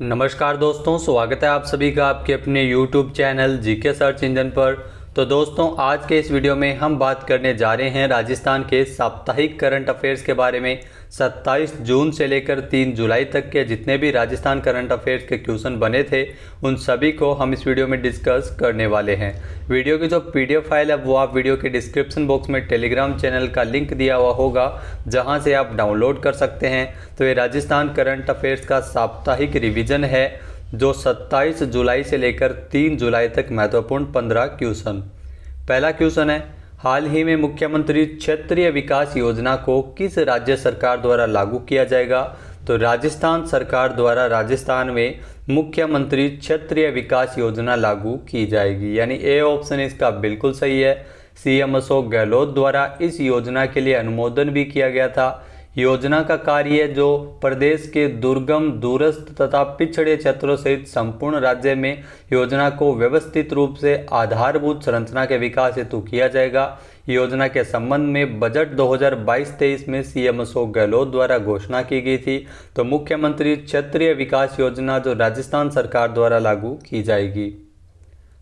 नमस्कार दोस्तों, स्वागत है आप सभी का आपके अपने YouTube channel GK search engine पर। तो दोस्तों, आज के इस वीडियो में हम बात करने जा रहे हैं राजस्थान के साप्ताहिक करंट अफेयर्स के बारे में। 27 जून से लेकर 3 जुलाई तक के जितने भी राजस्थान करंट अफेयर्स के क्वेश्चन बने थे उन सभी को हम इस वीडियो में डिस्कस करने वाले हैं। वीडियो की जो PDF फाइल है वो आप वीडियो के डिस्क्रिप्शन बॉक्स में टेलीग्राम चैनल का लिंक दिया हुआ होगा, जहां से आप डाउनलोड कर सकते हैं। तो ये राजस्थान करंट अफेयर्स का साप्ताहिक रिवीजन है जो 27 जुलाई से लेकर 3 जुलाई तक महत्वपूर्ण 15 क्वेश्चन। पहला क्वेश्चन है, हाल ही में मुख्यमंत्री क्षेत्रीय विकास योजना को किस राज्य सरकार द्वारा लागू किया जाएगा? तो राजस्थान सरकार द्वारा राजस्थान में मुख्यमंत्री क्षेत्रीय विकास योजना लागू की जाएगी, यानी ए ऑप्शन इसका बिल्कुल सही है। CM अशोक गहलोत द्वारा इस योजना के लिए अनुमोदन भी किया गया था। योजना का कार्य जो प्रदेश के दुर्गम, दूरस्थ तथा पिछड़े क्षेत्रों सहित संपूर्ण राज्य में योजना को व्यवस्थित रूप से आधारभूत संरचना के विकास हेतु किया जाएगा। योजना के संबंध में बजट 2022-23 में CM अशोक गहलोत द्वारा घोषणा की गई थी। तो मुख्यमंत्री क्षेत्रीय विकास योजना जो राजस्थान सरकार द्वारा लागू की जाएगी।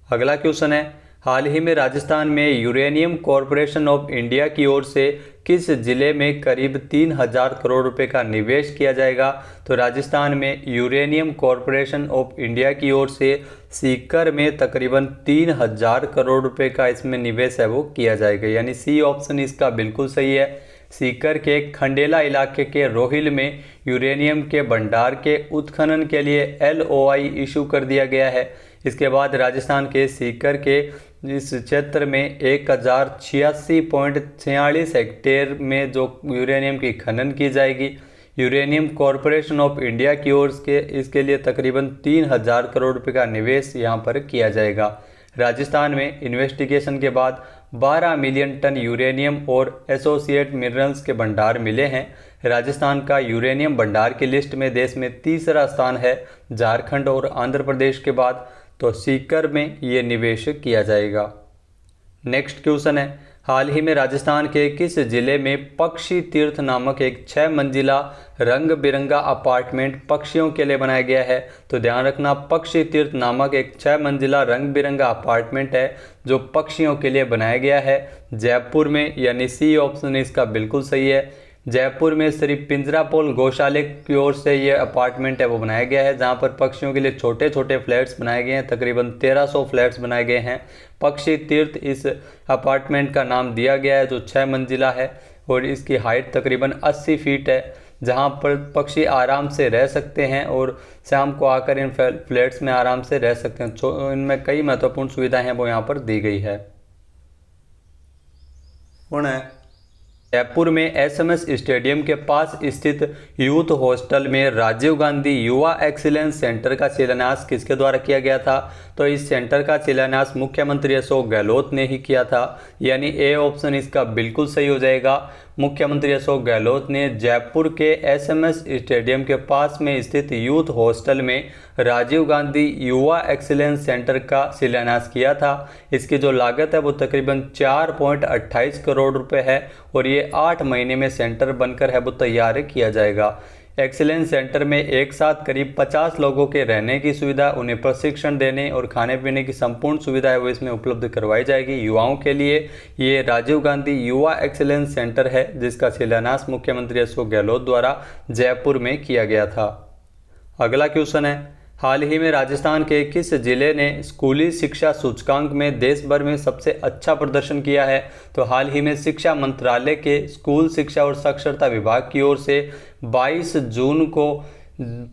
अगला क्वेश्चन है, हाल ही में राजस्थान में यूरेनियम कॉरपोरेशन ऑफ इंडिया की ओर से किस जिले में करीब 3000 करोड़ रुपए का निवेश किया जाएगा? तो राजस्थान में यूरेनियम कॉरपोरेशन ऑफ इंडिया की ओर से सीकर में तकरीबन 3000 करोड़ रुपए का इसमें निवेश है वो किया जाएगा, यानी C ऑप्शन इसका बिल्कुल सही है। सीकर के खंडेला इलाके के रोहिल में यूरेनियम के भंडार के उत्खनन के लिए LOI इशू कर दिया गया है। इसके बाद राजस्थान के सीकर के इस क्षेत्र में 1086.46 हेक्टेयर में जो यूरेनियम की खनन की जाएगी। यूरेनियम कॉरपोरेशन ऑफ इंडिया की ओर से इसके लिए तकरीबन 3000 करोड़ रुपए का निवेश यहाँ पर किया जाएगा। राजस्थान में इन्वेस्टिगेशन के बाद 12 मिलियन टन यूरेनियम और एसोसिएट मिनरल्स के भंडार मिले हैं। राजस्थान का यूरेनियम भंडार की लिस्ट में देश में तीसरा स्थान है, झारखंड और आंध्र प्रदेश के बाद। तो सीकर में ये निवेश किया जाएगा। नेक्स्ट क्वेश्चन है, हाल ही में राजस्थान के किस जिले में पक्षी तीर्थ नामक एक 6 मंजिला रंग बिरंगा अपार्टमेंट पक्षियों के लिए बनाया गया है? तो ध्यान रखना, पक्षी तीर्थ नामक एक 6 मंजिला रंग बिरंगा अपार्टमेंट है जो पक्षियों के लिए बनाया गया है जयपुर में, यानी C ऑप्शन इसका बिल्कुल सही है। जयपुर में श्री पिंजरापोल गौशाले की ओर से ये अपार्टमेंट है वो बनाया गया है, जहां पर पक्षियों के लिए छोटे छोटे फ्लैट्स बनाए गए हैं। तकरीबन 1300 फ्लैट्स बनाए गए हैं। पक्षी तीर्थ इस अपार्टमेंट का नाम दिया गया है जो 6 मंजिला है और इसकी हाइट तकरीबन 80 फीट है, जहां पर पक्षी आराम से रह सकते हैं और शाम को आकर इन फ्लैट्स में आराम से रह सकते हैं। इनमें कई महत्वपूर्ण सुविधाएं हैं वो यहाँ पर दी गई है। जयपुर में SMS स्टेडियम के पास स्थित यूथ हॉस्टल में राजीव गांधी युवा एक्सीलेंस सेंटर का शिलान्यास किसके द्वारा किया गया था? तो इस सेंटर का शिलान्यास मुख्यमंत्री अशोक गहलोत ने ही किया था, यानी A ऑप्शन इसका बिल्कुल सही हो जाएगा। मुख्यमंत्री अशोक गहलोत ने जयपुर के SMS स्टेडियम के पास में स्थित यूथ हॉस्टल में राजीव गांधी युवा एक्सीलेंस सेंटर का शिलान्यास किया था। इसकी जो लागत है वो तकरीबन 4.28 करोड़ रुपए है और ये 8 महीने में सेंटर बनकर है वो तैयार किया जाएगा। एक्सीलेंस सेंटर में एक साथ करीब 50 लोगों के रहने की सुविधा, उन्हें प्रशिक्षण देने और खाने पीने की संपूर्ण सुविधा है वो इसमें उपलब्ध करवाई जाएगी युवाओं के लिए। ये राजीव गांधी युवा एक्सीलेंस सेंटर है जिसका शिलान्यास मुख्यमंत्री अशोक गहलोत द्वारा जयपुर में किया गया था। अगला क्वेश्चन है, हाल ही में राजस्थान के किस जिले ने स्कूली शिक्षा सूचकांक में देश भर में सबसे अच्छा प्रदर्शन किया है? तो हाल ही में शिक्षा मंत्रालय के स्कूल शिक्षा और साक्षरता विभाग की ओर से 22 जून को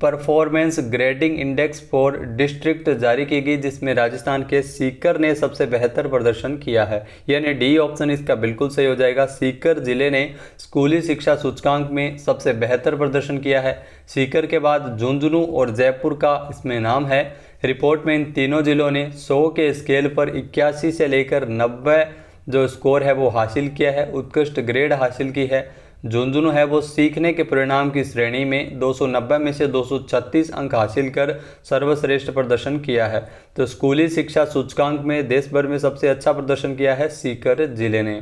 performance grading index for district जारी की गई, जिसमें राजस्थान के सीकर ने सबसे बेहतर प्रदर्शन किया है, यानी D ऑप्शन इसका बिल्कुल सही हो जाएगा। सीकर जिले ने स्कूली शिक्षा सूचकांक में सबसे बेहतर प्रदर्शन किया है। सीकर के बाद झुंझुनू और जयपुर का इसमें नाम है। रिपोर्ट में इन तीनों जिलों ने 100 के स्केल पर 81 से लेकर 90 जो स्कोर है वो हासिल किया है, उत्कृष्ट ग्रेड हासिल की है। झुंझुनू है वो सीखने के परिणाम की श्रेणी में 290 में से 236 अंक हासिल कर सर्वश्रेष्ठ प्रदर्शन किया है। तो स्कूली शिक्षा सूचकांक में देश भर में सबसे अच्छा प्रदर्शन किया है सीकर जिले ने।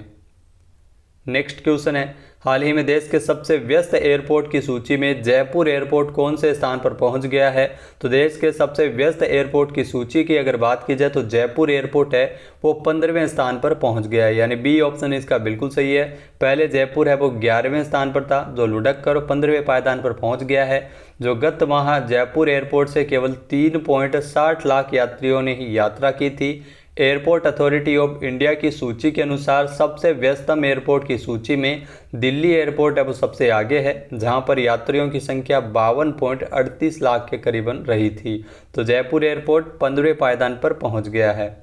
नेक्स्ट क्वेश्चन है, हाल ही में देश के सबसे व्यस्त एयरपोर्ट की सूची में जयपुर एयरपोर्ट कौन से स्थान पर पहुंच गया है? तो देश के सबसे व्यस्त एयरपोर्ट की सूची की अगर बात की जाए तो जयपुर एयरपोर्ट है वो 15वें स्थान पर पहुंच गया है, यानी बी ऑप्शन इसका बिल्कुल सही है। पहले जयपुर है वो 11वें स्थान पर था, जो लुढ़क कर 15वें पायदान पर पहुंच गया है। जो गत माह जयपुर एयरपोर्ट से केवल 3.60 लाख यात्रियों ने ही यात्रा की थी। एयरपोर्ट अथॉरिटी ऑफ इंडिया की सूची के अनुसार सबसे व्यस्तम एयरपोर्ट की सूची में दिल्ली एयरपोर्ट है वो सबसे आगे है, जहां पर यात्रियों की संख्या 52.38 लाख के करीबन रही थी। तो जयपुर एयरपोर्ट 15वें पायदान पर पहुंच गया है।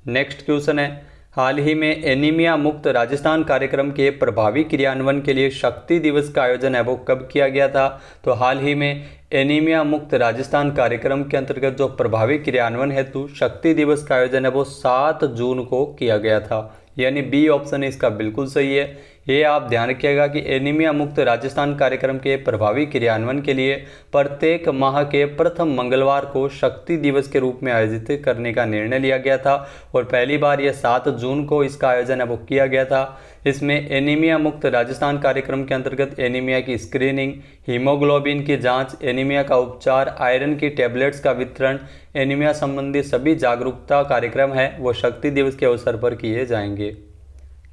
नेक्स्ट क्वेश्चन है, हाल ही में एनीमिया मुक्त राजस्थान कार्यक्रम के प्रभावी क्रियान्वयन के लिए शक्ति दिवस का आयोजन है वो कब किया गया था? तो हाल ही में एनीमिया मुक्त राजस्थान कार्यक्रम के अंतर्गत जो प्रभावी क्रियान्वयन हेतु शक्ति दिवस का आयोजन है वो 7 जून को किया गया था, यानी बी ऑप्शन इसका बिल्कुल सही है। ये आप ध्यान रखिएगा कि एनीमिया मुक्त राजस्थान कार्यक्रम के प्रभावी क्रियान्वयन के लिए प्रत्येक माह के प्रथम मंगलवार को शक्ति दिवस के रूप में आयोजित करने का निर्णय लिया गया था और पहली बार यह 7 जून को इसका आयोजन है वो किया गया था। इसमें एनीमिया मुक्त राजस्थान कार्यक्रम के अंतर्गत एनीमिया की स्क्रीनिंग, हीमोग्लोबिन की जांच, एनीमिया का उपचार, आयरन की टैबलेट्स का वितरण, एनीमिया संबंधी सभी जागरूकता कार्यक्रम है वो शक्ति दिवस के अवसर पर किए जाएंगे।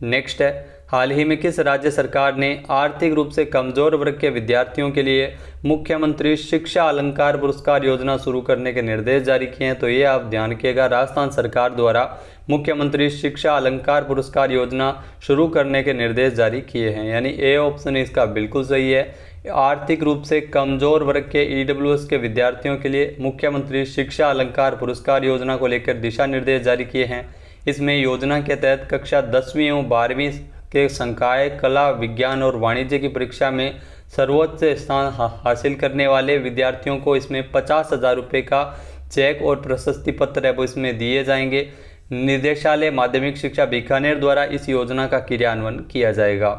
नेक्स्ट है, हाल ही में किस राज्य सरकार ने आर्थिक रूप से कमजोर वर्ग के विद्यार्थियों के लिए मुख्यमंत्री शिक्षा अलंकार पुरस्कार योजना शुरू करने के निर्देश जारी किए हैं? तो ये आप ध्यान रखिएगा, राजस्थान सरकार द्वारा मुख्यमंत्री शिक्षा अलंकार पुरस्कार योजना शुरू करने के निर्देश जारी किए हैं, यानी ए ऑप्शन इसका बिल्कुल सही है। आर्थिक रूप से कमजोर वर्ग के ईडब्ल्यूएस के विद्यार्थियों के लिए मुख्यमंत्री शिक्षा अलंकार पुरस्कार योजना को लेकर दिशा निर्देश जारी किए हैं। इसमें योजना के तहत कक्षा 10वीं एवं 12वीं के संकाय, कला, विज्ञान और वाणिज्य की परीक्षा में सर्वोच्च स्थान हासिल करने वाले विद्यार्थियों को इसमें 50,000 रुपये का चेक और प्रशस्ति पत्र है वो इसमें दिए जाएंगे। निदेशालय माध्यमिक शिक्षा बीकानेर द्वारा इस योजना का क्रियान्वयन किया जाएगा।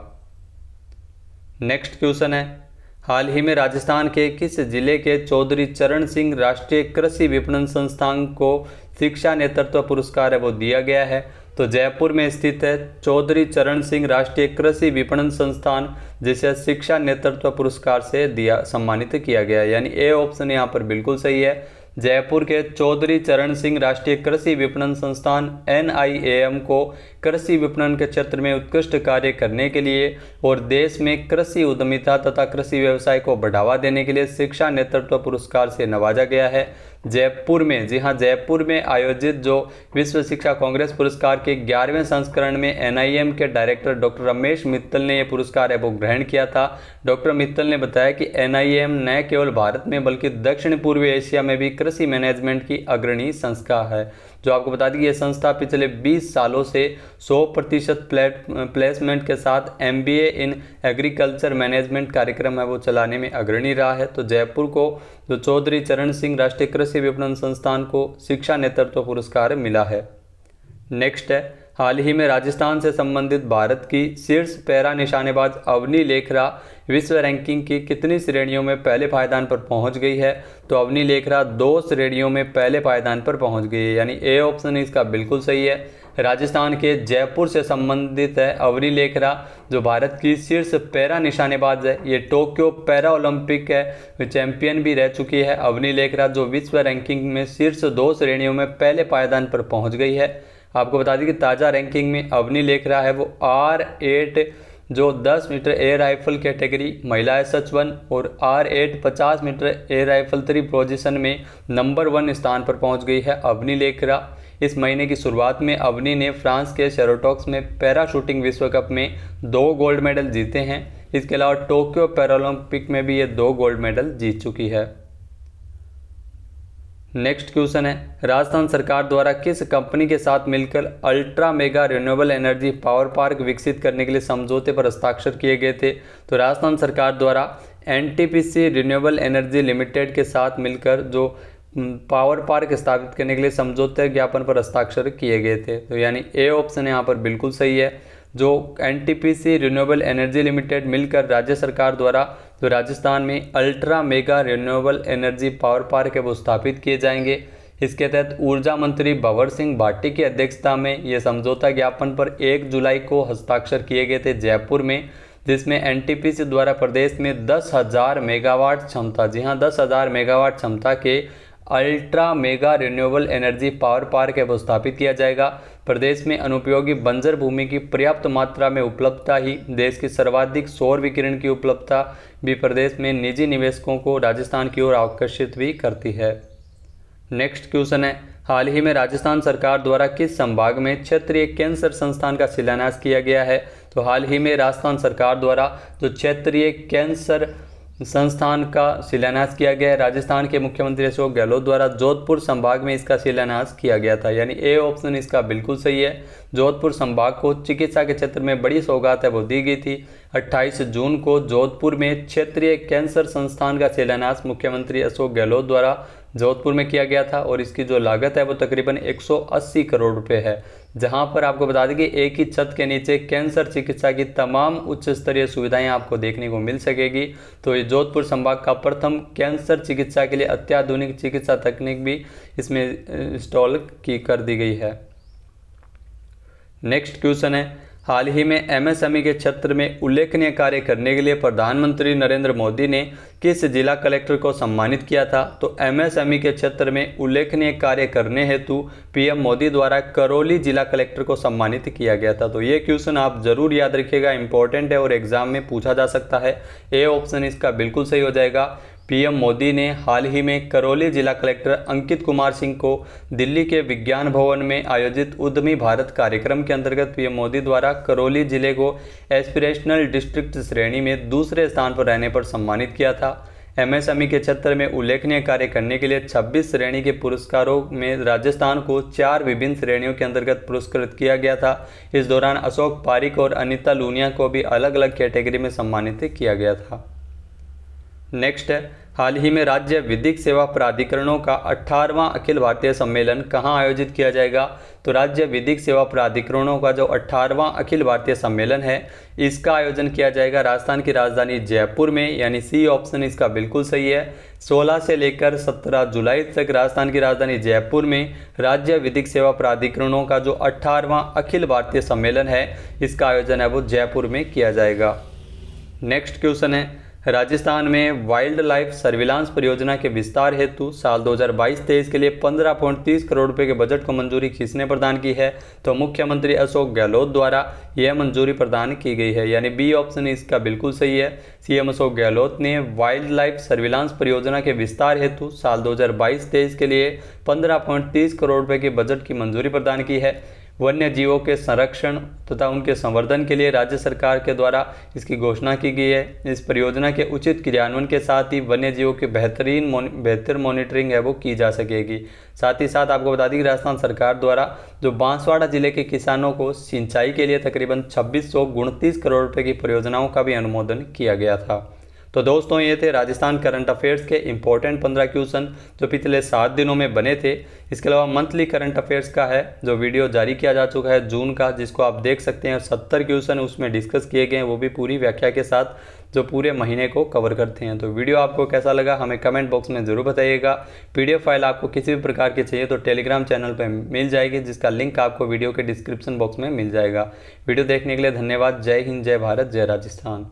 नेक्स्ट क्वेश्चन है, हाल ही में राजस्थान के किस जिले के चौधरी चरण सिंह राष्ट्रीय कृषि विपणन संस्थान को शिक्षा नेतृत्व पुरस्कार है वो दिया गया है? तो जयपुर में स्थित है चौधरी चरण सिंह राष्ट्रीय कृषि विपणन संस्थान, जिसे शिक्षा नेतृत्व पुरस्कार से सम्मानित किया गया है, यानी ए ऑप्शन यहाँ पर बिल्कुल सही है। जयपुर के चौधरी चरण सिंह राष्ट्रीय कृषि विपणन संस्थान NIAM को कृषि विपणन के क्षेत्र में उत्कृष्ट कार्य करने के लिए और देश में कृषि उद्यमिता तथा कृषि व्यवसाय को बढ़ावा देने के लिए शिक्षा नेतृत्व पुरस्कार से नवाजा गया है। जयपुर में, जी हाँ, जयपुर में आयोजित जो विश्व शिक्षा कांग्रेस पुरस्कार के 11वें संस्करण में NIM के डायरेक्टर डॉक्टर रमेश मित्तल ने यह पुरस्कार है वो ग्रहण किया था। डॉक्टर मित्तल ने बताया कि NIM न केवल भारत में बल्कि दक्षिण पूर्वी एशिया में भी कृषि मैनेजमेंट की अग्रणी संस्था है। जो आपको बता दें कि यह संस्था पिछले 20 सालों से 100% प्लेसमेंट के साथ MBA इन एग्रीकल्चर मैनेजमेंट कार्यक्रम है वो चलाने में अग्रणी रहा है। तो जयपुर को जो चौधरी चरण सिंह राष्ट्रीय कृषि विपणन संस्थान को शिक्षा नेतृत्व पुरस्कार मिला है। नेक्स्ट है, हाल ही में राजस्थान से संबंधित भारत की शीर्ष पैरा निशानेबाज अवनी लेखरा विश्व रैंकिंग की कितनी श्रेणियों में पहले पायदान पर पहुंच गई है? तो अवनी लेखरा 2 श्रेणियों में पहले पायदान पर पहुंच गई है, यानी ए ऑप्शन इसका बिल्कुल सही है। राजस्थान के जयपुर से संबंधित है अवनी लेखरा, जो भारत की शीर्ष पैरा निशानेबाज है। ये टोक्यो पैरा ओलंपिक है चैंपियन भी रह चुकी है अवनी लेखरा, जो विश्व रैंकिंग में शीर्ष 2 श्रेणियों में पहले पायदान पर पहुँच गई है। आपको बता दें कि ताज़ा रैंकिंग में अवनी लेखरा है वो R8 जो 10 मीटर एयर राइफल कैटेगरी महिला SH1 और R8 50 metre air rifle 3 position में नंबर 1 स्थान पर पहुंच गई है अवनी लेखरा। इस महीने की शुरुआत में अवनी ने फ्रांस के शेरोटॉक्स में पैरा शूटिंग विश्व कप में 2 गोल्ड मेडल जीते हैं। इसके अलावा टोक्यो पैरालंपिक में भी ये 2 गोल्ड मेडल जीत चुकी है। नेक्स्ट क्वेश्चन है, राजस्थान सरकार द्वारा किस कंपनी के साथ मिलकर ultra mega renewable energy power park विकसित करने के लिए समझौते पर हस्ताक्षर किए गए थे? तो राजस्थान सरकार द्वारा NTPC रिन्यूएबल एनर्जी लिमिटेड के साथ मिलकर जो पावर पार्क स्थापित करने के लिए समझौते ज्ञापन पर हस्ताक्षर किए गए थे। तो यानी ए ऑप्शन यहाँ पर बिल्कुल सही है। जो NTPC रिन्यूएबल एनर्जी लिमिटेड मिलकर राज्य सरकार द्वारा जो राजस्थान में ultra mega renewable energy power park है वो स्थापित किए जाएंगे। इसके तहत ऊर्जा मंत्री भंवर सिंह भाटी की अध्यक्षता में ये समझौता ज्ञापन पर 1 जुलाई को हस्ताक्षर किए गए थे जयपुर में। जिसमें एनटीपीसी द्वारा प्रदेश में 10,000 मेगावाट क्षमता, जी हाँ 10,000 मेगावाट क्षमता के ultra mega renewable energy power park है स्थापित किया जाएगा। प्रदेश में अनुपयोगी बंजर भूमि की पर्याप्त मात्रा में उपलब्धता ही देश की सर्वाधिक सौर विकिरण की उपलब्धता भी प्रदेश में निजी निवेशकों को राजस्थान की ओर आकर्षित भी करती है। नेक्स्ट क्वेश्चन है, हाल ही में राजस्थान सरकार द्वारा किस संभाग में क्षेत्रीय कैंसर संस्थान का शिलान्यास किया गया है? तो हाल ही में राजस्थान सरकार द्वारा जो क्षेत्रीय कैंसर संस्थान का शिलान्यास किया गया है, राजस्थान के मुख्यमंत्री अशोक गहलोत द्वारा जोधपुर संभाग में इसका शिलान्यास किया गया था, यानी ए ऑप्शन इसका बिल्कुल सही है। जोधपुर संभाग को चिकित्सा के क्षेत्र में बड़ी सौगात है वो दी गई थी। 28 जून को जोधपुर में क्षेत्रीय कैंसर संस्थान का शिलान्यास मुख्यमंत्री अशोक गहलोत द्वारा जोधपुर में किया गया था और इसकी जो लागत है वो तकरीबन 180 करोड़ रुपए है, जहां पर आपको बता दें कि एक ही छत के नीचे कैंसर चिकित्सा की तमाम उच्च स्तरीय सुविधाएं आपको देखने को मिल सकेगी। तो ये जोधपुर संभाग का प्रथम कैंसर चिकित्सा के लिए अत्याधुनिक चिकित्सा तकनीक भी इसमें इंस्टॉल की कर दी गई है। नेक्स्ट क्वेश्चन है, हाल ही में एमएसएमई के क्षेत्र में उल्लेखनीय कार्य करने के लिए प्रधानमंत्री नरेंद्र मोदी ने किस जिला कलेक्टर को सम्मानित किया था? तो एमएसएमई के क्षेत्र में उल्लेखनीय कार्य करने हेतु पीएम मोदी द्वारा करौली जिला कलेक्टर को सम्मानित किया गया था। तो ये क्वेश्चन आप जरूर याद रखिएगा, इंपॉर्टेंट है और एग्जाम में पूछा जा सकता है। ए ऑप्शन इसका बिल्कुल सही हो जाएगा। पीएम मोदी ने हाल ही में करौली जिला कलेक्टर अंकित कुमार सिंह को दिल्ली के विज्ञान भवन में आयोजित उद्यमी भारत कार्यक्रम के अंतर्गत पीएम मोदी द्वारा करौली जिले को एस्पिरेशनल डिस्ट्रिक्ट श्रेणी में दूसरे स्थान पर रहने पर सम्मानित किया था। एमएसएमई के क्षेत्र में उल्लेखनीय कार्य करने के लिए 26 श्रेणी के पुरस्कारों में राजस्थान को 4 विभिन्न श्रेणियों के अंतर्गत पुरस्कृत किया गया था। इस दौरान अशोक पारिक और अनिता लूनिया को भी अलग अलग कैटेगरी में सम्मानित किया गया था। नेक्स्ट है, हाल ही में राज्य विधिक सेवा प्राधिकरणों का 18वां अखिल भारतीय सम्मेलन कहां आयोजित किया जाएगा? तो राज्य विधिक सेवा प्राधिकरणों का जो 18वां अखिल भारतीय सम्मेलन है इसका आयोजन किया जाएगा राजस्थान की राजधानी जयपुर में, यानी सी ऑप्शन इसका बिल्कुल सही है। 16 से लेकर 17 जुलाई तक राजस्थान की राजधानी जयपुर में राज्य विधिक सेवा प्राधिकरणों का जो 18वां अखिल भारतीय सम्मेलन है इसका आयोजन है वो जयपुर में किया जाएगा। नेक्स्ट क्वेश्चन है, राजस्थान में वाइल्ड लाइफ सर्विलांस परियोजना के विस्तार हेतु साल 2022-23 के लिए 15.30 करोड़ रुपए के बजट को मंजूरी किसने प्रदान की है? तो मुख्यमंत्री अशोक गहलोत द्वारा यह मंजूरी प्रदान की गई है, यानी बी ऑप्शन इसका बिल्कुल सही है। सीएम अशोक गहलोत ने वाइल्ड लाइफ सर्विलांस परियोजना के विस्तार हेतु साल 2022-23 के लिए 15.30 करोड़ रुपए के बजट की मंजूरी प्रदान की है। वन्य जीवों के संरक्षण तथा उनके संवर्धन के लिए राज्य सरकार के द्वारा इसकी घोषणा की गई है। इस परियोजना के उचित क्रियान्वयन के साथ ही वन्य जीवों की बेहतर मॉनिटरिंग है वो की जा सकेगी। साथ ही साथ आपको बता दें कि राजस्थान सरकार द्वारा जो बांसवाड़ा जिले के किसानों को सिंचाई के लिए तकरीबन 2629 करोड़ रुपए की परियोजनाओं का भी अनुमोदन किया गया था। तो दोस्तों ये थे राजस्थान करंट अफेयर्स के इंपॉर्टेंट 15 क्वेश्चन जो पिछले 7 दिनों में बने थे। इसके अलावा मंथली करंट अफेयर्स का है जो वीडियो जारी किया जा चुका है जून का, जिसको आप देख सकते हैं। 70 क्वेश्चन उसमें डिस्कस किए गए हैं, वो भी पूरी व्याख्या के साथ, जो पूरे महीने को कवर करते हैं। तो वीडियो आपको कैसा लगा हमें कमेंट बॉक्स में ज़रूर बताइएगा। पीडीएफ फाइल आपको किसी भी प्रकार की चाहिए तो टेलीग्राम चैनल पर मिल जाएगी, जिसका लिंक आपको वीडियो के डिस्क्रिप्शन बॉक्स में मिल जाएगा। वीडियो देखने के लिए धन्यवाद। जय हिंद, जय भारत, जय राजस्थान।